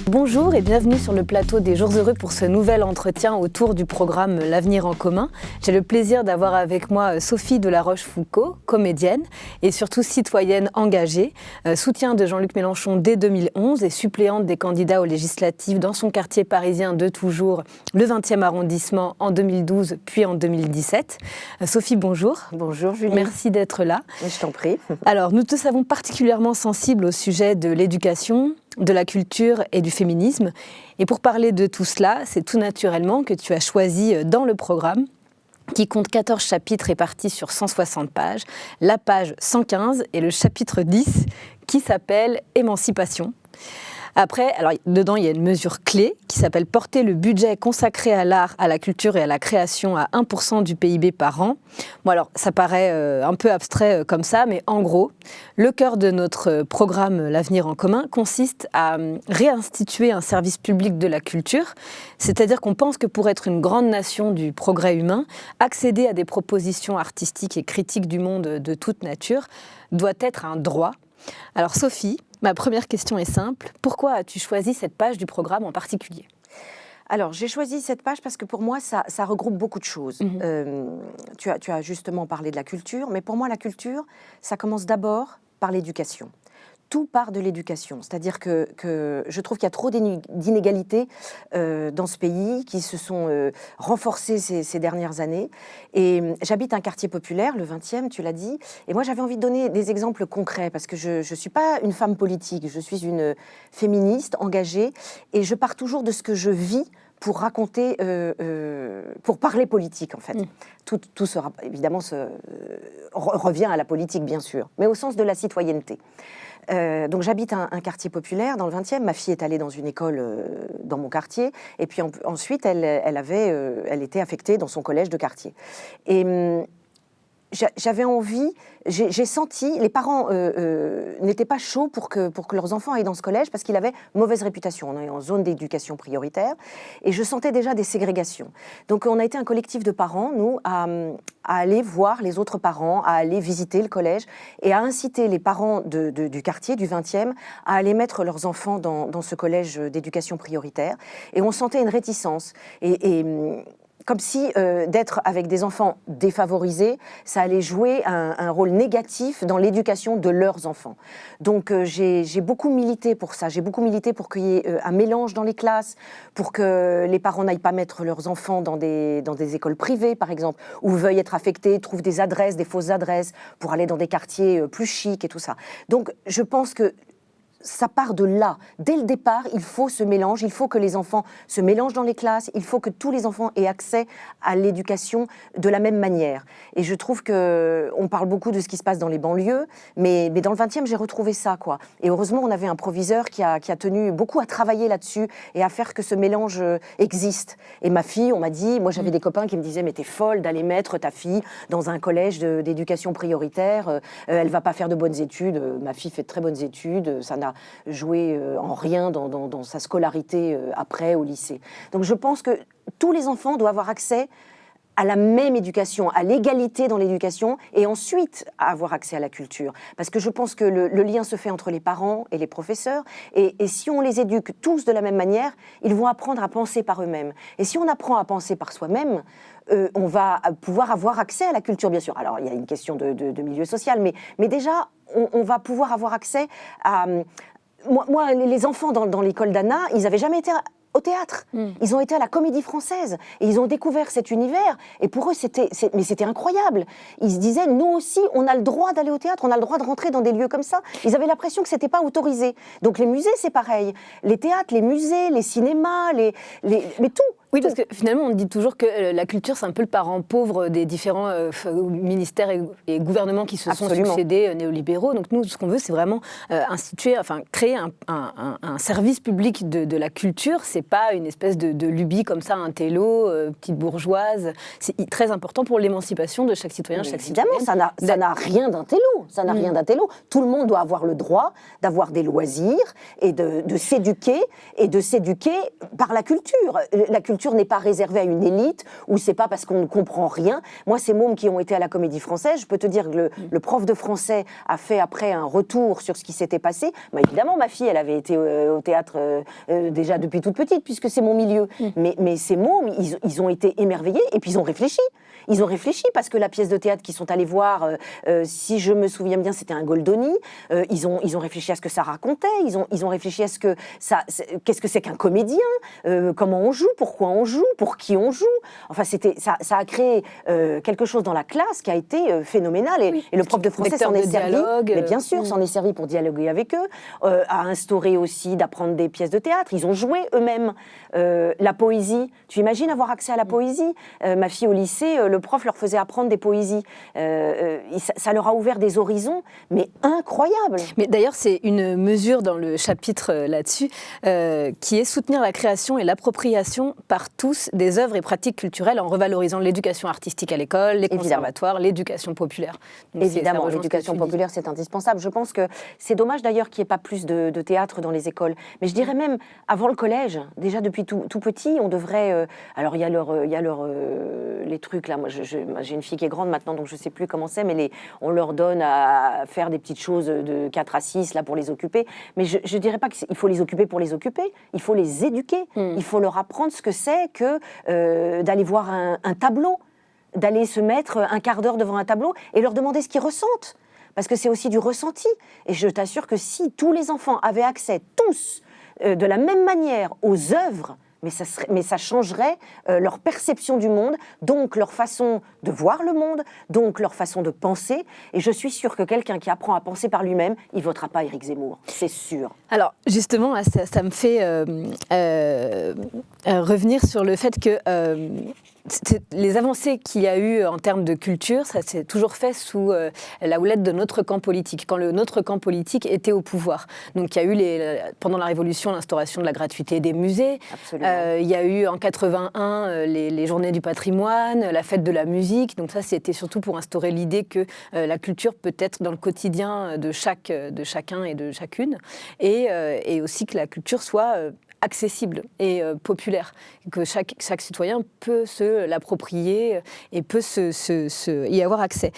Bonjour et bienvenue sur le plateau des Jours Heureux pour ce nouvel entretien autour du programme L'Avenir en commun. J'ai le plaisir d'avoir avec moi Sophie de la Rochefoucauld, comédienne et surtout citoyenne engagée, soutien de Jean-Luc Mélenchon dès 2011 et suppléante des candidats aux législatives dans son quartier parisien de toujours, le 20e arrondissement en 2012 puis en 2017. Sophie, bonjour. Bonjour Julie. Merci d'être là. Je t'en prie. Alors, nous te savons particulièrement sensible au sujet de l'éducation, de la culture et du féminisme. Et pour parler de tout cela, c'est tout naturellement que tu as choisi dans le programme, qui compte 14 chapitres répartis sur 160 pages, la page 115 et le chapitre 10 qui s'appelle « Émancipation ». Après, alors, dedans, il y a une mesure clé qui s'appelle « Porter le budget consacré à l'art, à la culture et à la création à 1% du PIB par an ». Bon, alors, ça paraît un peu abstrait comme ça, mais en gros, le cœur de notre programme L'Avenir en commun consiste à réinstituer un service public de la culture, c'est-à-dire qu'on pense que pour être une grande nation du progrès humain, accéder à des propositions artistiques et critiques du monde de toute nature doit être un droit. Alors Sophie, ma première question est simple. Pourquoi as-tu choisi cette page du programme en particulier ? Alors, j'ai choisi cette page parce que pour moi, ça regroupe beaucoup de choses. Tu as justement parlé de la culture, mais pour moi, la culture, ça commence d'abord par l'éducation. Tout part de l'éducation. C'est-à-dire que je trouve qu'il y a trop d'inégalités dans ce pays qui se sont renforcées ces dernières années. Et j'habite un quartier populaire, le 20e, tu l'as dit. Et moi, j'avais envie de donner des exemples concrets parce que je ne suis pas une femme politique. Je suis une féministe engagée et je pars toujours de ce que je vis pour raconter, pour parler politique, en fait. Tout sera, évidemment, revient à la politique, bien sûr, mais au sens de la citoyenneté. Donc j'habite un quartier populaire dans le 20e. Ma fille est allée dans une école dans mon quartier. Et puis ensuite, elle était affectée dans son collège de quartier. Et j'avais envie, j'ai senti, les parents n'étaient pas chauds pour que leurs enfants aillent dans ce collège parce qu'il avait mauvaise réputation. On est en zone d'éducation prioritaire et je sentais déjà des ségrégations. Donc on a été un collectif de parents, nous, à aller voir les autres parents, à aller visiter le collège et à inciter les parents du quartier, du 20e, à aller mettre leurs enfants dans ce collège d'éducation prioritaire. Et on sentait une réticence. Comme si d'être avec des enfants défavorisés, ça allait jouer un rôle négatif dans l'éducation de leurs enfants. Donc j'ai beaucoup milité pour ça, j'ai beaucoup milité pour qu'il y ait un mélange dans les classes, pour que les parents n'aillent pas mettre leurs enfants dans des écoles privées, par exemple, ou veuillent être affectés, trouvent des adresses, des fausses adresses, pour aller dans des quartiers plus chics et tout ça. Donc je pense que ça part de là. Dès le départ, il faut ce mélange, il faut que les enfants se mélangent dans les classes, il faut que tous les enfants aient accès à l'éducation de la même manière. Et je trouve qu'on parle beaucoup de ce qui se passe dans les banlieues, mais dans le 20e, j'ai retrouvé ça, quoi. Et heureusement, on avait un proviseur qui a tenu beaucoup à travailler là-dessus et à faire que ce mélange existe. Et ma fille, on m'a dit, moi j'avais des copains qui me disaient, mais t'es folle d'aller mettre ta fille dans un collège d'éducation prioritaire, elle va pas faire de bonnes études. Ma fille fait de très bonnes études, ça n'a joué en rien dans sa scolarité après au lycée. Donc je pense que tous les enfants doivent avoir accès à la même éducation, à l'égalité dans l'éducation et ensuite à avoir accès à la culture. Parce que je pense que le lien se fait entre les parents et les professeurs et si on les éduque tous de la même manière, ils vont apprendre à penser par eux-mêmes. Et si on apprend à penser par soi-même, on va pouvoir avoir accès à la culture, bien sûr. Alors, il y a une question de milieu social, mais déjà, on va pouvoir avoir accès à... Moi, les enfants dans l'école d'Anna, ils n'avaient jamais été au théâtre. Ils ont été à la Comédie Française et ils ont découvert cet univers. Et pour eux, c'était incroyable. Ils se disaient, nous aussi, on a le droit d'aller au théâtre, on a le droit de rentrer dans des lieux comme ça. Ils avaient l'impression que c'était pas autorisé. Donc les musées, c'est pareil. Les théâtres, les musées, les cinémas, mais tout. Oui, parce que finalement, on dit toujours que la culture, c'est un peu le parent pauvre des différents ministères et gouvernements qui se sont succédés néolibéraux. Donc nous, ce qu'on veut, c'est vraiment créer un service public de la culture. C'est pas une espèce de lubie comme ça, un télo, petite bourgeoise. C'est très important pour l'émancipation de chaque citoyen, chaque citoyenne. Évidemment, ça n'a rien d'un télo. Ça n'a rien d'un télo. Tout le monde doit avoir le droit d'avoir des loisirs et de s'éduquer par la culture. La culture, culture n'est pas réservée à une élite, ou c'est pas parce qu'on ne comprend rien. Moi, ces mômes qui ont été à la Comédie Française, je peux te dire que le prof de français a fait après un retour sur ce qui s'était passé. Bah, évidemment, ma fille, elle avait été au théâtre déjà depuis toute petite, puisque c'est mon milieu. Mais ces mômes, ils ont été émerveillés, et puis ils ont réfléchi. Ils ont réfléchi parce que la pièce de théâtre qu'ils sont allés voir, si je me souviens bien, c'était un Goldoni. Ils ont réfléchi à ce que ça racontait. Ils ont réfléchi à ce que qu'est-ce que c'est qu'un comédien, comment on joue, pourquoi on joue, pour qui on joue. Enfin, ça a créé quelque chose dans la classe qui a été phénoménal. Et le prof de français s'en est servi. Mais bien sûr, s'en est servi pour dialoguer avec eux, à instaurer aussi d'apprendre des pièces de théâtre. Ils ont joué eux-mêmes la poésie. Tu imagines avoir accès à la poésie? Ma fille au lycée, le prof leur faisait apprendre des poésies. Ça leur a ouvert des horizons, mais incroyables. Mais d'ailleurs, c'est une mesure dans le chapitre là-dessus qui est soutenir la création et l'appropriation par tous des œuvres et pratiques culturelles en revalorisant l'éducation artistique à l'école, les conservatoires, l'éducation populaire. Donc évidemment, l'éducation populaire, c'est indispensable. Je pense que c'est dommage d'ailleurs qu'il n'y ait pas plus de théâtre dans les écoles. Mais je dirais même, avant le collège, déjà depuis tout petit, on devrait... alors, il y a les trucs là. Moi, j'ai une fille qui est grande maintenant, donc je ne sais plus comment c'est, mais on leur donne à faire des petites choses de 4 à 6 là, pour les occuper. Mais je ne dirais pas qu'il faut les occuper pour les occuper. Il faut les éduquer. Il faut leur apprendre ce que c'est que d'aller voir un tableau, d'aller se mettre un quart d'heure devant un tableau et leur demander ce qu'ils ressentent. Parce que c'est aussi du ressenti. Et je t'assure que si tous les enfants avaient accès, tous, de la même manière aux œuvres, mais ça changerait leur perception du monde, donc leur façon de voir le monde, donc leur façon de penser. Et je suis sûre que quelqu'un qui apprend à penser par lui-même, il ne votera pas Éric Zemmour, c'est sûr. Alors justement, ça me fait revenir sur le fait que les avancées qu'il y a eu en termes de culture, ça s'est toujours fait sous la houlette de notre camp politique, quand notre camp politique était au pouvoir. Donc il y a eu pendant la Révolution l'instauration de la gratuité des musées. Il y a eu en 81 les journées du patrimoine, la fête de la musique. Donc ça, c'était surtout pour instaurer l'idée que la culture peut être dans le quotidien de chacun et de chacune, et aussi que la culture soit accessible et populaire, que chaque citoyen peut se l'approprier et peut y avoir accès.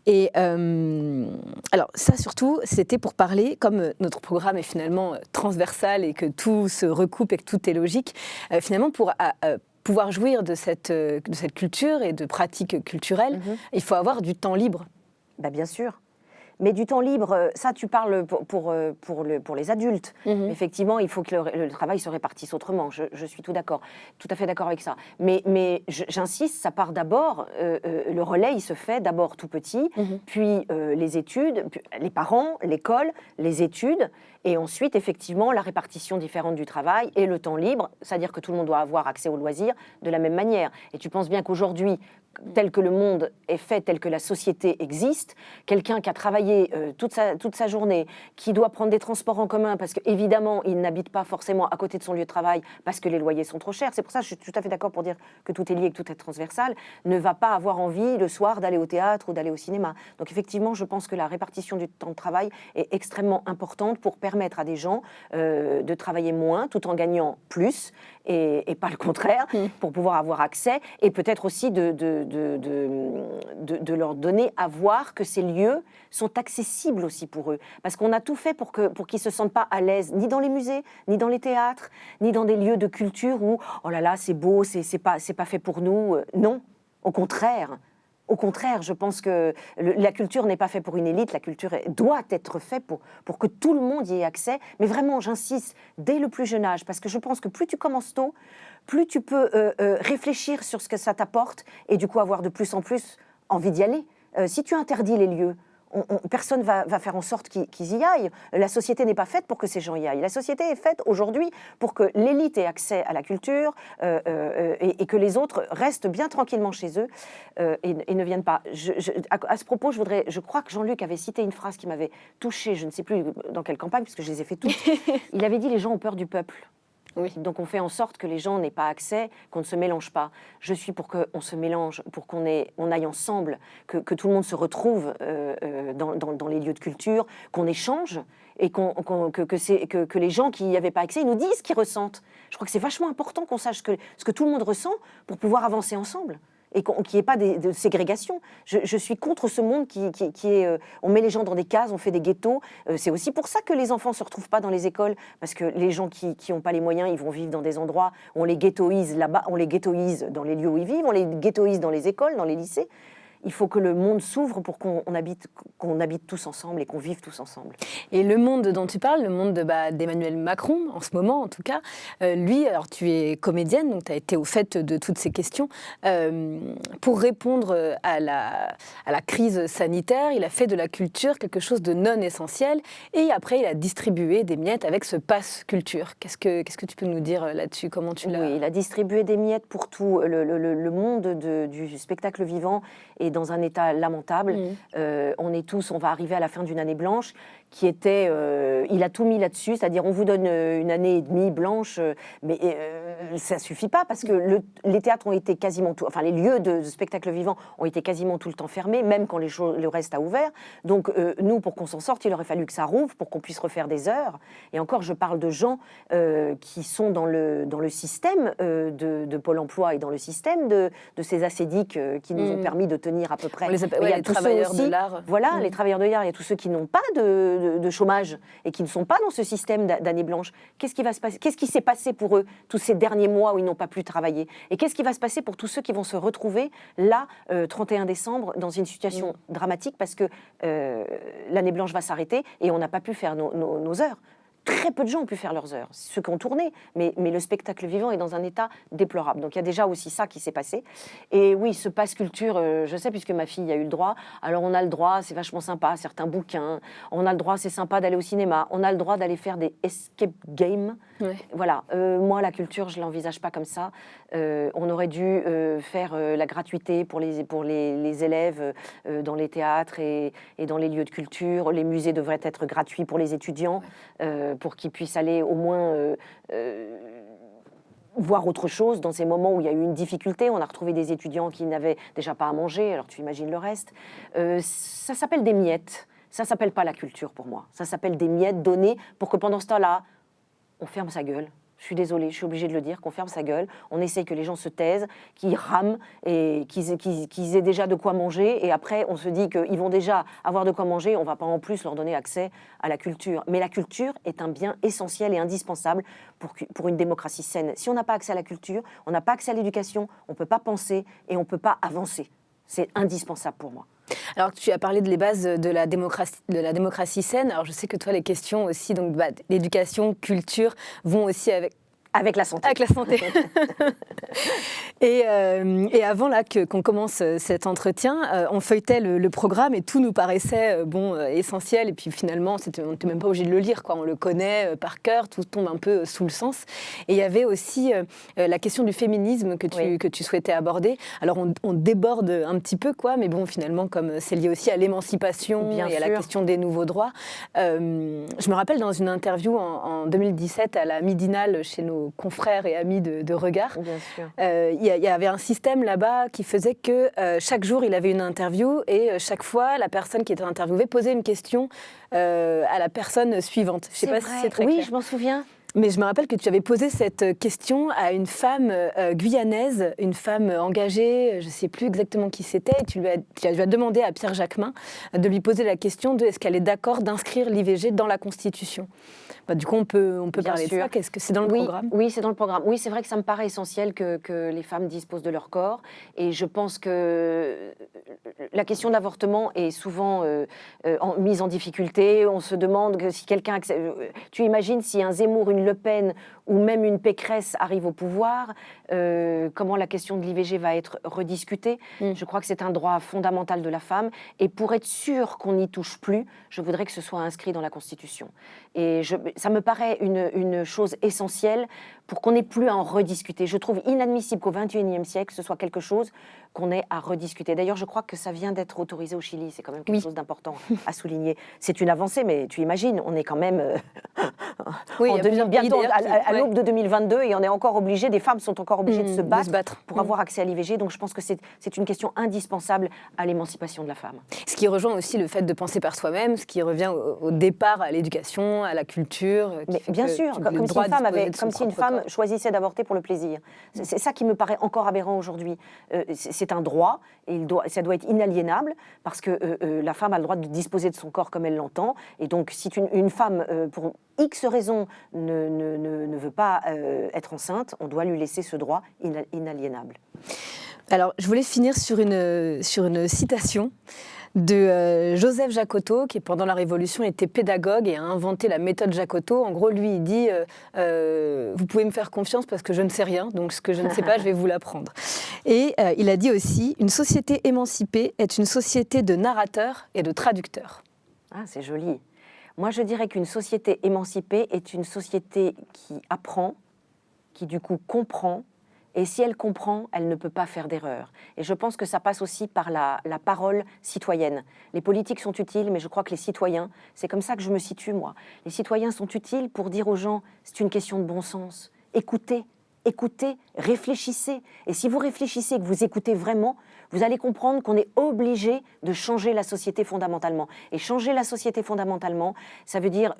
Et alors ça surtout, c'était pour parler, comme notre programme est finalement transversal et que tout se recoupe et que tout est logique, finalement pour pouvoir jouir de cette culture et de pratiques culturelles, il faut avoir du temps libre. Bah bien sûr. Mais du temps libre, ça tu parles pour les adultes. Effectivement, il faut que le travail se répartisse autrement. Je suis tout à fait d'accord avec ça. Mais j'insiste, ça part d'abord, le relais il se fait d'abord tout petit, puis les études, puis les parents, l'école, les études, et ensuite effectivement la répartition différente du travail et le temps libre, c'est-à-dire que tout le monde doit avoir accès aux loisirs de la même manière. Et tu penses bien qu'aujourd'hui, tel que le monde est fait, tel que la société existe, quelqu'un qui a travaillé toute sa journée, qui doit prendre des transports en commun, parce qu'évidemment, il n'habite pas forcément à côté de son lieu de travail, parce que les loyers sont trop chers. C'est pour ça que je suis tout à fait d'accord pour dire que tout est lié, que tout est transversal, ne va pas avoir envie le soir d'aller au théâtre ou d'aller au cinéma. Donc effectivement, je pense que la répartition du temps de travail est extrêmement importante pour permettre à des gens de travailler moins, tout en gagnant plus, et pas le contraire, pour pouvoir avoir accès, et peut-être aussi de leur donner à voir que ces lieux sont accessibles aussi pour eux. Parce qu'on a tout fait pour qu'ils ne se sentent pas à l'aise, ni dans les musées, ni dans les théâtres, ni dans des lieux de culture où « oh là là, c'est beau, c'est pas fait pour nous ». Non, au contraire. Au contraire, je pense que la culture n'est pas faite pour une élite, la culture doit être faite pour que tout le monde y ait accès. Mais vraiment, j'insiste, dès le plus jeune âge, parce que je pense que plus tu commences tôt, plus tu peux réfléchir sur ce que ça t'apporte et du coup avoir de plus en plus envie d'y aller. Si tu interdis les lieux, personne va faire en sorte qu'ils y aillent. La société n'est pas faite pour que ces gens y aillent. La société est faite aujourd'hui pour que l'élite ait accès à la culture et que les autres restent bien tranquillement chez eux et ne viennent pas. À ce propos, je crois que Jean-Luc avait cité une phrase qui m'avait touchée, je ne sais plus dans quelle campagne, puisque je les ai fait toutes. Il avait dit « les gens ont peur du peuple ». Oui. Donc on fait en sorte que les gens n'aient pas accès, qu'on ne se mélange pas. Je suis pour qu'on se mélange, pour qu'on aille ensemble, que tout le monde se retrouve dans les lieux de culture, qu'on échange et que les gens qui n'y avaient pas accès, ils nous disent ce qu'ils ressentent. Je crois que c'est vachement important qu'on sache ce que tout le monde ressent pour pouvoir avancer ensemble. Et qu'il n'y ait pas de ségrégation. Je suis contre ce monde qui est... on met les gens dans des cases, on fait des ghettos. C'est aussi pour ça que les enfants ne se retrouvent pas dans les écoles, parce que les gens qui n'ont pas les moyens, ils vont vivre dans des endroits où on les ghettoise là-bas, on les ghettoise dans les lieux où ils vivent, on les ghettoise dans les écoles, dans les lycées. Il faut que le monde s'ouvre pour qu'on habite tous ensemble et qu'on vive tous ensemble. Et le monde dont tu parles, le monde d'Emmanuel Macron, en ce moment en tout cas, lui, alors tu es comédienne, donc tu as été au fait de toutes ces questions. Pour répondre à la crise sanitaire, il a fait de la culture quelque chose de non essentiel et après il a distribué des miettes avec ce pass culture. Qu'est-ce que tu peux nous dire là-dessus? Comment tu l'as... Oui, il a distribué des miettes pour tout. Le monde du spectacle vivant est dans un état lamentable. On va arriver à la fin d'une année blanche qui était, il a tout mis là-dessus, c'est-à-dire on vous donne une année et demie blanche, mais ça suffit pas parce que les théâtres ont été quasiment enfin les lieux de spectacle vivant ont été quasiment tout le temps fermés, même quand le reste a ouvert. Donc nous, pour qu'on s'en sorte, il aurait fallu que ça rouvre pour qu'on puisse refaire des heures. Et encore, je parle de gens qui sont dans le système de Pôle Emploi et dans le système de ces assédiques qui nous ont permis de tenir à peu près. Il y a les travailleurs de l'art. Voilà, les travailleurs de l'art. Il y a tous ceux qui n'ont pas de chômage et qui ne sont pas dans ce système d'année blanche. Qu'est-ce qui va se passer? Qu'est-ce qui s'est passé pour eux tous ces derniers mois où ils n'ont pas pu travailler? Et qu'est-ce qui va se passer pour tous ceux qui vont se retrouver là, 31 décembre, dans une situation dramatique parce que l'année blanche va s'arrêter et on n'a pas pu faire nos heures? Très peu de gens ont pu faire leurs heures, ceux qui ont tourné, mais le spectacle vivant est dans un état déplorable. Donc il y a déjà aussi ça qui s'est passé. Et oui, ce pass culture, je sais puisque ma fille a eu le droit, alors on a le droit, c'est vachement sympa, certains bouquins, on a le droit, c'est sympa d'aller au cinéma, on a le droit d'aller faire des escape games. Ouais. Voilà, moi la culture, je ne l'envisage pas comme ça. On aurait dû faire la gratuité pour les élèves dans les théâtres et dans les lieux de culture. Les musées devraient être gratuits pour les étudiants. Pour qu'ils puissent aller au moins voir autre chose dans ces moments où il y a eu une difficulté. On a retrouvé des étudiants qui n'avaient déjà pas à manger, alors tu imagines le reste. Ça s'appelle des miettes, ça s'appelle pas la culture pour moi. Ça s'appelle des miettes données pour que pendant ce temps-là, on ferme sa gueule. Je suis désolée, je suis obligée de le dire, qu'on ferme sa gueule. On essaye que les gens se taisent, qu'ils rament et qu'ils aient déjà de quoi manger. Et après, on se dit qu'ils vont déjà avoir de quoi manger. On ne va pas en plus leur donner accès à la culture. Mais la culture est un bien essentiel et indispensable pour une démocratie saine. Si on n'a pas accès à la culture, on n'a pas accès à l'éducation, on ne peut pas penser et on ne peut pas avancer. C'est indispensable pour moi. Alors, tu as parlé des bases de la démocratie saine. Alors, je sais que toi, les questions aussi, donc l'éducation, culture, vont aussi avec la santé. Avec la santé. Et avant là qu'on commence cet entretien, on feuilletait le programme et tout nous paraissait essentiel. Et puis finalement, on n'était même pas obligé de le lire, quoi. On le connaît par cœur, tout tombe un peu sous le sens. Et il y avait aussi la question du féminisme que tu souhaitais aborder. Alors on déborde un petit peu, quoi, mais bon, finalement, comme c'est lié aussi à l'émancipation et à la question des nouveaux droits. Je me rappelle dans une interview en 2017 à la Midinale chez nos confrères et amis de Regard. Il y avait un système là-bas qui faisait que chaque jour, il avait une interview et chaque fois, la personne qui était interviewée posait une question à la personne suivante. Je ne sais pas si c'est très clair. Oui, je m'en souviens. Mais je me rappelle que tu avais posé cette question à une femme guyanaise, une femme engagée, je ne sais plus exactement qui c'était, et tu as demandé à Pierre Jacquemin de lui poser la question de est-ce qu'elle est d'accord d'inscrire l'IVG dans la Constitution. Du coup, on peut parler de ça. Qu'est-ce que c'est dans le programme ? Oui, c'est dans le programme. Oui, c'est vrai que ça me paraît essentiel que les femmes disposent de leur corps. Et je pense que la question de l'avortement est souvent mise en difficulté. On se demande que si quelqu'un... Tu imagines si un Zemmour, une Le Pen ou même une Pécresse arrive au pouvoir, comment la question de l'IVG va être rediscutée. Je crois que c'est un droit fondamental de la femme. Et pour être sûr qu'on n'y touche plus, je voudrais que ce soit inscrit dans la Constitution. Et ça me paraît une chose essentielle pour qu'on n'ait plus à en rediscuter. Je trouve inadmissible qu'au XXIe siècle, ce soit quelque chose qu'on ait à rediscuter. D'ailleurs, je crois que ça vient d'être autorisé au Chili, c'est quand même quelque chose d'important à souligner. C'est une avancée, mais tu imagines, on est quand même bientôt à l'aube de 2022 et on est encore obligé, des femmes sont encore obligées de se battre pour avoir accès à l'IVG. Donc je pense que c'est une question indispensable à l'émancipation de la femme. Ce qui rejoint aussi le fait de penser par soi-même, ce qui revient au départ à l'éducation, à la culture. Mais bien sûr, comme si une femme choisissait d'avorter pour le plaisir. C'est ça qui me paraît encore aberrant aujourd'hui. C'est un droit, et ça doit être inaliénable, parce que la femme a le droit de disposer de son corps comme elle l'entend. Et donc, si une femme, pour X raisons, ne veut pas être enceinte, on doit lui laisser ce droit inaliénable. Alors, je voulais finir sur une citation de Joseph Jacotot, qui pendant la Révolution était pédagogue et a inventé la méthode Jacotot. En gros, lui, il dit vous pouvez me faire confiance parce que je ne sais rien, donc ce que je ne sais pas, je vais vous l'apprendre. Et il a dit aussi une société émancipée est une société de narrateurs et de traducteurs. Ah, c'est joli. Moi, je dirais qu'une société émancipée est une société qui apprend, qui du coup comprend. Et si elle comprend, elle ne peut pas faire d'erreur. Et je pense que ça passe aussi par la parole citoyenne. Les politiques sont utiles, mais je crois que les citoyens, c'est comme ça que je me situe, moi. Les citoyens sont utiles pour dire aux gens, c'est une question de bon sens. Écoutez, réfléchissez. Et si vous réfléchissez et que vous écoutez vraiment, vous allez comprendre qu'on est obligé de changer la société fondamentalement. Et changer la société fondamentalement, ça veut dire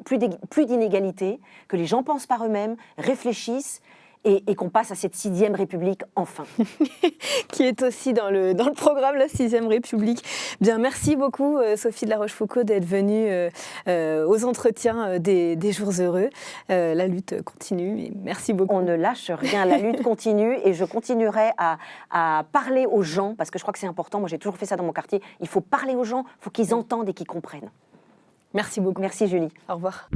plus d'inégalités, que les gens pensent par eux-mêmes, réfléchissent, et qu'on passe à cette 6e République enfin. Qui est aussi dans le programme La 6e République. Bien, merci beaucoup Sophie de la Rochefoucauld d'être venue aux entretiens des Jours Heureux. La lutte continue et merci beaucoup. On ne lâche rien, la lutte continue et je continuerai à parler aux gens parce que je crois que c'est important. Moi j'ai toujours fait ça dans mon quartier. Il faut parler aux gens, il faut qu'ils entendent et qu'ils comprennent. Merci beaucoup. Merci Julie. Au revoir.